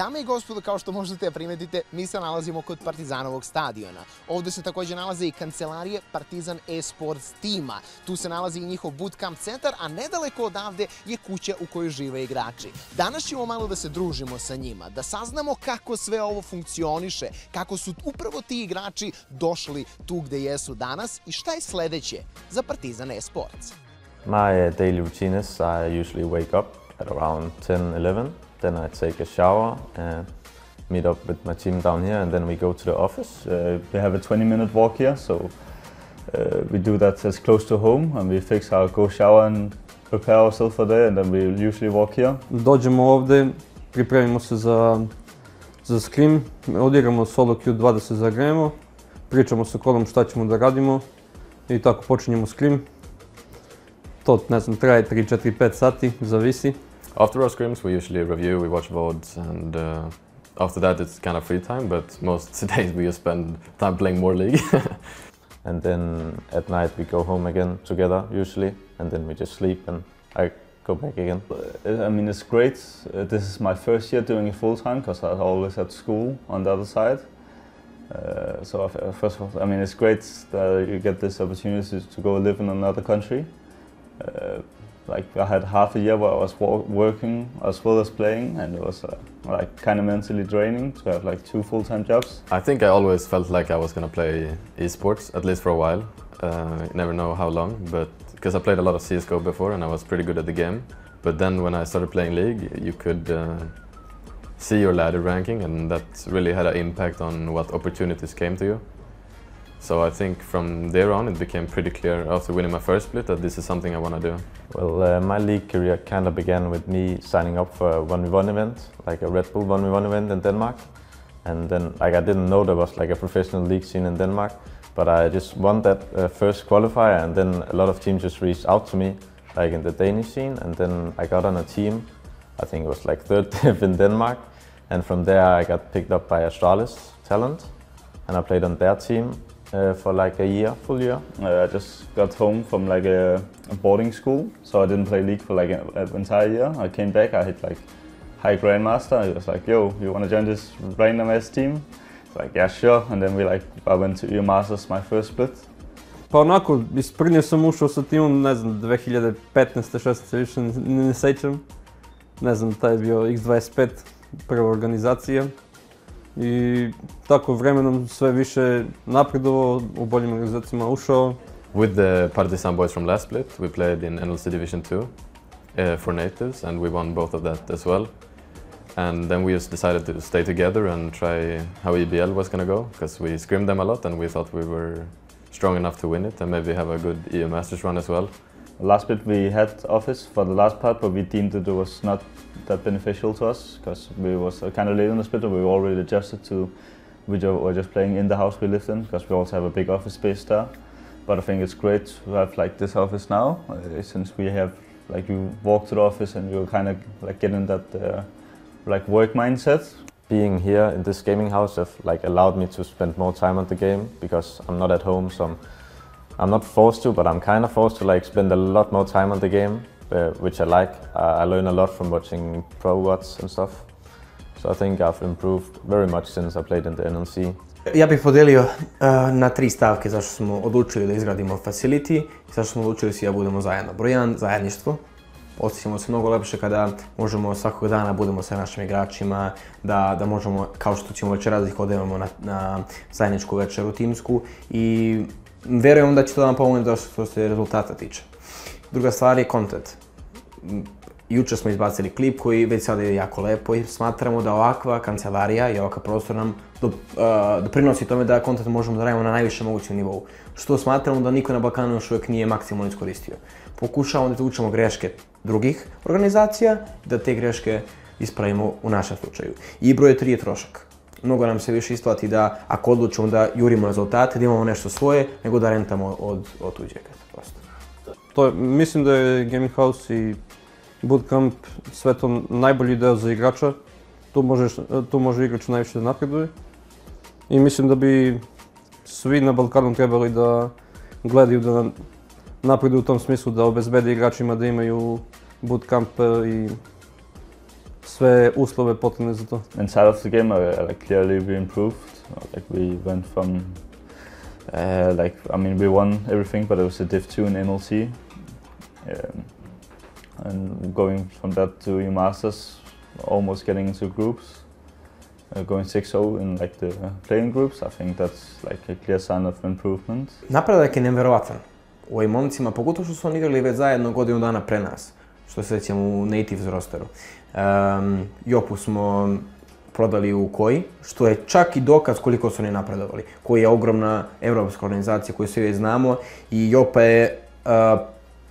Dame i gospodo, kao što možete da primetite, mi se nalazimo kod Partizanovog stadiona. Ovde se takođe nalaze i kancelarije Partizan Esports tima. Tu se nalazi i njihov bootcamp centar, a nedaleko odavde je kuća u kojoj žive igrači. Danas ćemo malo da se družimo sa njima, da saznamo kako sve ovo funkcioniše, kako su upravo ti igrači došli tu gde jesu danas i šta je sledeće za Partizan Esports. My daily routine is I usually wake up at around 10, 11. Then I take a shower and meet up with my team down here, and then we go to the office. We have a 20-minute walk here, so we do that as close to home, and we fix our go shower and prepare ourselves for the day, and then we usually walk here. Dođemo ovde, pripremimo se za scrim, odigramo solo Q2 da se zagrejemo, pričamo sa kolom šta ćemo da radimo i tako počinjemo scrim. To, ne znam, traje 3, 4, 5 sati, zavisi. After our scrims, we usually review, we watch VODs, and after that it's kind of free time, but most days we just spend time playing more League. And then at night we go home again together, usually, and then we just sleep and I go back again. I mean, it's great. This is my first year doing it full time because I always had school on the other side. So first of all, I mean, it's great that you get this opportunity to go live in another country. Like I had half a year where I was working as well as playing, and it was like kind of mentally draining to have like 2 full-time jobs. I think I always felt like I was gonna play esports, at least for a while. You never know how long, but because I played a lot of CS:GO before and I was pretty good at the game. But then when I started playing League, you could see your ladder ranking, and that really had an impact on what opportunities came to you. So I think from there on it became pretty clear after winning my first split that this is something I want to do. Well, my league career kind of began with me signing up for a 1v1 event, like a Red Bull 1v1 event in Denmark. And then like I didn't know there was like a professional league scene in Denmark, but I just won that first qualifier, and then a lot of teams just reached out to me, like in the Danish scene, and then I got on a team. I think it was like 3rd div in Denmark, and from there I got picked up by Astralis Talent, and I played on their team for like a year, full year. I just got home from like a boarding school, so I didn't play League for like an entire year. I came back, I hit like high grandmaster. He was like, "Yo, you want to join this random ass team?" It's like, "Yeah, sure." And then I went to EU Masters, my first split. Pa onako, isprednje sam ušao sa timom, ne znam, 2015. 16. više ne sećam. Ne znam, taj je bio X25, prva organizacija. I tako vremenom sve više napredovao, u boljim organizacijama ušao. With the Partizan boys from last split, we played in NLC Division 2 for natives, and we won both of that as well. And then we just decided to stay together and try how EBL was going to go, because we scrimmed them a lot and we thought we were strong enough to win it and maybe have a good EU Masters run as well. Last bit we had office for the last part, but we deemed that it was not that beneficial to us because we was kind of late in the split, and we were already adjusted to we were just playing in the house we lived in because we also have a big office space there. But I think it's great to have like this office now, since we have like you walk to the office and you're kind of like getting that like work mindset. Being here in this gaming house have like allowed me to spend more time on the game because I'm not at home, so I'm not forced to, but I'm kind of forced to like spend a lot more time on the game, which I like. I learn a lot from watching pro VODs and stuff. So I think I've improved very much since I played in the NLC. Ja bih podelio na 3 stavke zašto smo odlučili da izgradimo facility i zašto smo odlučili svi da budemo zajedno. Broj 1, zajedništvo. Osjećamo se mnogo lepše kada možemo svakog dana budemo sa našim igračima, da možemo, kao što ćemo večeras, ih odemo na zajedničku večeru timsku i verujem da će to nam pomoći što se rezultata tiče. Druga stvar je content. Juče smo izbacili klip koji već sada je jako lepo i smatramo da ovakva kancelarija i ovakav prostor nam doprinosi tome da content možemo da radimo na najvišem mogućem nivou. Što smatramo da niko na Balkanu još uvijek nije maksimalno iskoristio. Pokušavamo da učimo greške drugih organizacija, da te greške ispravimo u našem slučaju. I broj 3 je trošak. Mnogo nam se više isplati da ako odlučimo da jurimo rezultate, da imamo nešto svoje, nego da rentamo od tuđega. Mislim da je gaming house i bootcamp sve to najbolji deo za igrača. Tu može igrač najviše da napreduje. I mislim da bi svi na Balkanu trebali da gledaju da napreduju u tom smislu, da obezbede igračima da imaju bootcamp i sve uslove potrebne za to. Inside of the game, like clearly we improved. Like we went from, we won everything, but it was a Div 2 in NLC. And going from that to E-Masters, almost getting into groups, going 6-0 in like the playing groups, I think that's like a clear sign of improvement. Napredak je nevjerovatan u ovim momcima, pogotovo što su oni igrali već zajedno godinu dana pre nas, što se recimo u Natives rosteru. Jopu smo prodali u Koji, što je čak i dokaz koliko su oni napredovali. Koji je ogromna evropska organizacija koju svi već znamo i Jopa je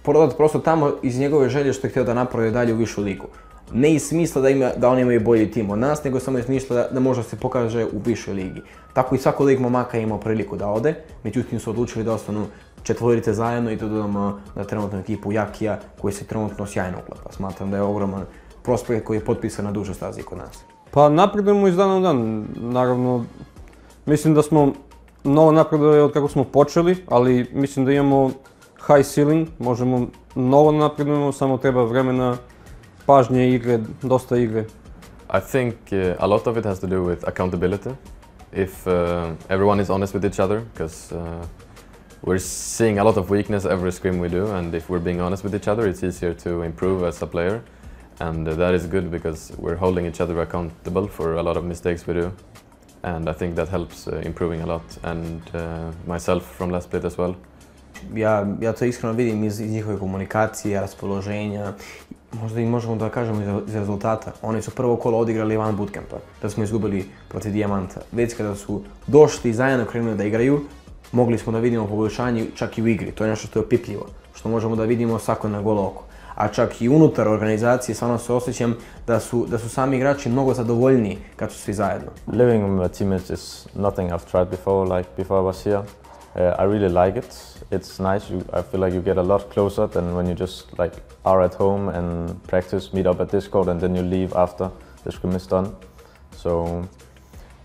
prodat prosto tamo iz njegove želje što je htio da napravi dalje u višu ligu. Ne iz smisla da oni imaju bolji tim od nas, nego samo iz smisla da možda se pokaže u višoj ligi. Tako i svako lig momaka je imao priliku da ode, međutim su odlučili da ostanu četvorice zajedno i da dodamo na trenutnu ekipu Jakija koji se trenutno sjajno uklapa. Smatram da je ogroman prospekt koji je potpisan na dužoj stazi kod nas. Pa napredujemo iz dana u dan. Naravno, mislim da smo mnogo napredovali od kako smo počeli, ali mislim da imamo high ceiling, možemo mnogo napredujemo, samo treba vremena, pažnje, igre, dosta igre. I think a lot of it has to do with accountability. If everyone is honest with each other, because we're seeing a lot of weakness every scrim we do, and if we're being honest with each other, it's easier to improve as a player. And that is good because we're holding each other accountable for a lot of mistakes we do. And I think that helps improving a lot, and myself from last split as well. Ja to iskreno vidim iz njihove komunikacije, raspoloženja, možda i možemo da kažemo iz rezultata. Oni su prvo kolo odigrali van bootcampa, da smo izgubili protiv Dijamanta. Već kada su došli i zajedno krenuli da igraju, mogli smo da vidimo poboljšanje čak i u igri. To je nešto što je opipljivo, što možemo da vidimo svako na golo oko. A čak i unutar organizacije stvarno se osjećam da su sami igrači mnogo zadovoljniji kad su svi zajedno. Living with my teammates is nothing I've tried before, like before I was here. I really like it. It's nice. I feel like you get a lot closer than when you just like are at home and practice, meet up at Discord, and then you leave after the scrim is done. So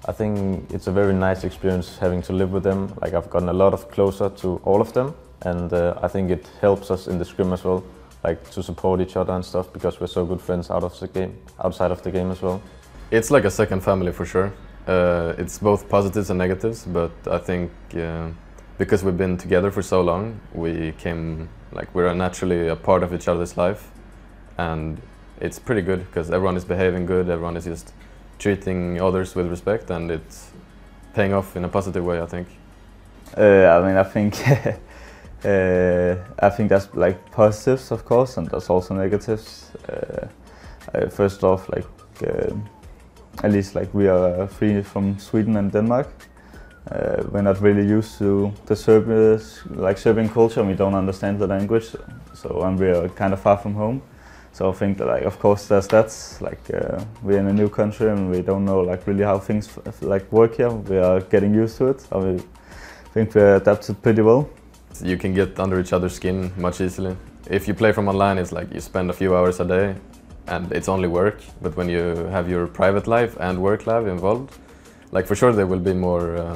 I think it's a very nice experience having to live with them. Like I've gotten a lot closer to all of them, and I think it helps us in the scrim as well, like to support each other and stuff, because we're so good friends outside of the game as well. It's like a second family for sure. It's both positives and negatives, but I think because we've been together for so long, we're naturally a part of each other's life, and it's pretty good because everyone is behaving good, everyone is just treating others with respect, and it's paying off in a positive way, I think. I think that's like positives, of course, and there's also negatives. First off, at least like we are free from Sweden and Denmark. We're not really used to the Serbian culture, and we don't understand the language, and we are kind of far from home. So I think that, of course, there's that. We're in a new country and we don't know really how things work here. We are getting used to it. I think we're adapted pretty well. You can get under each other's skin much easily. If you play from online, it's like you spend a few hours a day, and it's only work. But when you have your private life and work life involved, for sure there will be more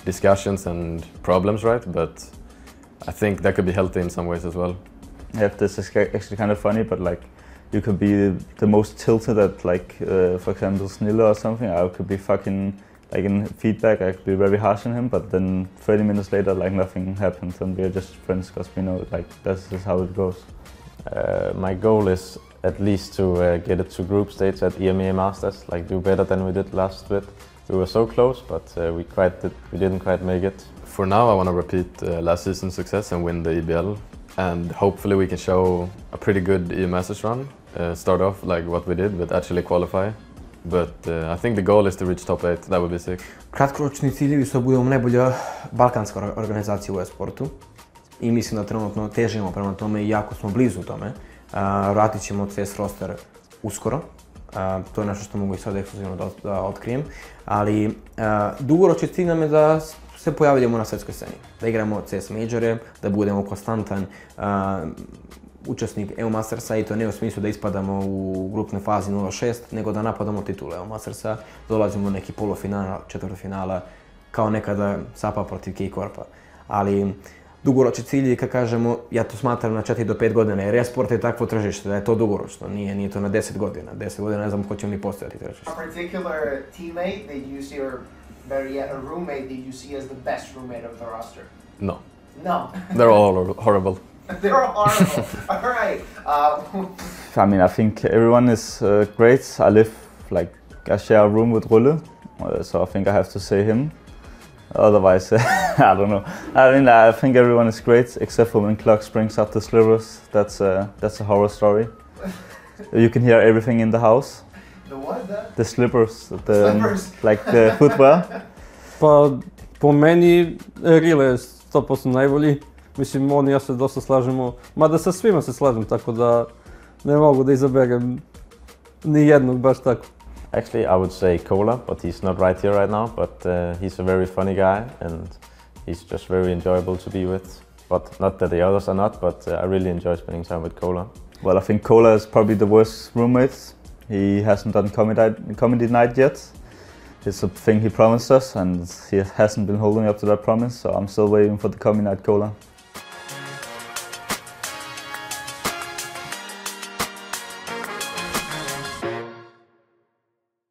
discussions and problems, right? But I think that could be healthy in some ways as well. Yeah, this is actually kind of funny, but you could be the most tilted at for example Snilla or something. I could be fucking in feedback, I could be very harsh on him, but then 30 minutes later nothing happens and we're just friends because we know this is how it goes. My goal is at least to get it to group stage at EMEA Masters, do better than we did last split. We were so close, but we didn't quite make it. For now, I want to repeat last season's success and win the EBL, and hopefully we can show a pretty good EU Masters run. Start off like what we did, but actually qualify. But I think the goal is to reach top 8. That would be sick. Kratkoročni ciljevi su da budemo najbolja balkanska organizacija u esportu i mislim da trenutno težimo prema tome i jako smo blizu tome. Vratit ćemo CS roster uskoro. To je nešto što mogu i sad ekskluzivno da otkrijem, ali dugoročni cilj nam je da se pojavljamo na svjetskoj sceni, da igramo CS Majore, da budemo konstantan učesnik EU Mastersa i to ne u smislu da ispadamo u grupnoj fazi 0-6, nego da napadamo titulu EU Mastersa, dolazimo do neki polufinala, četvrtfinala, kao nekada Sapa protiv K-Corpa. Ali dugoročni cilj i kad kažemo, ja to smatram na 4 do 5 godina, jer esport je takvo tržište da je to dugoročno, nije to na 10 godina. 10 godina ne znam ko će li postojati tržište. A particular teammate that you see, or better yet, a roommate that you see as the best roommate of the roster? No. No. They're all horrible. They're all horrible. All right. I mean, I think everyone is great. I share a room with Rulle, so I think I have to say him. Otherwise, I don't know. I mean, I think everyone is great except for when Clock brings out the slivers. That's a horror story. You can hear everything in the house. The what? The slippers. Slippers. Like the footwear. Pa po meni Rile je 100% najbolji. Mislim, on i ja se dosta slažemo, mada sa svima se slažem, tako da ne mogu da izaberem ni jednog baš tako. Actually, I would say Cola, but he's not right here right now. But he's a very funny guy, and he's just very enjoyable to be with. But not that the others are not, but I really enjoy spending time with Cola. Well, I think Cola is probably the worst roommate. He hasn't done comedy night yet. It's a thing he promised us, and he hasn't been holding up to that promise. So I'm still waiting for the comedy night Cola.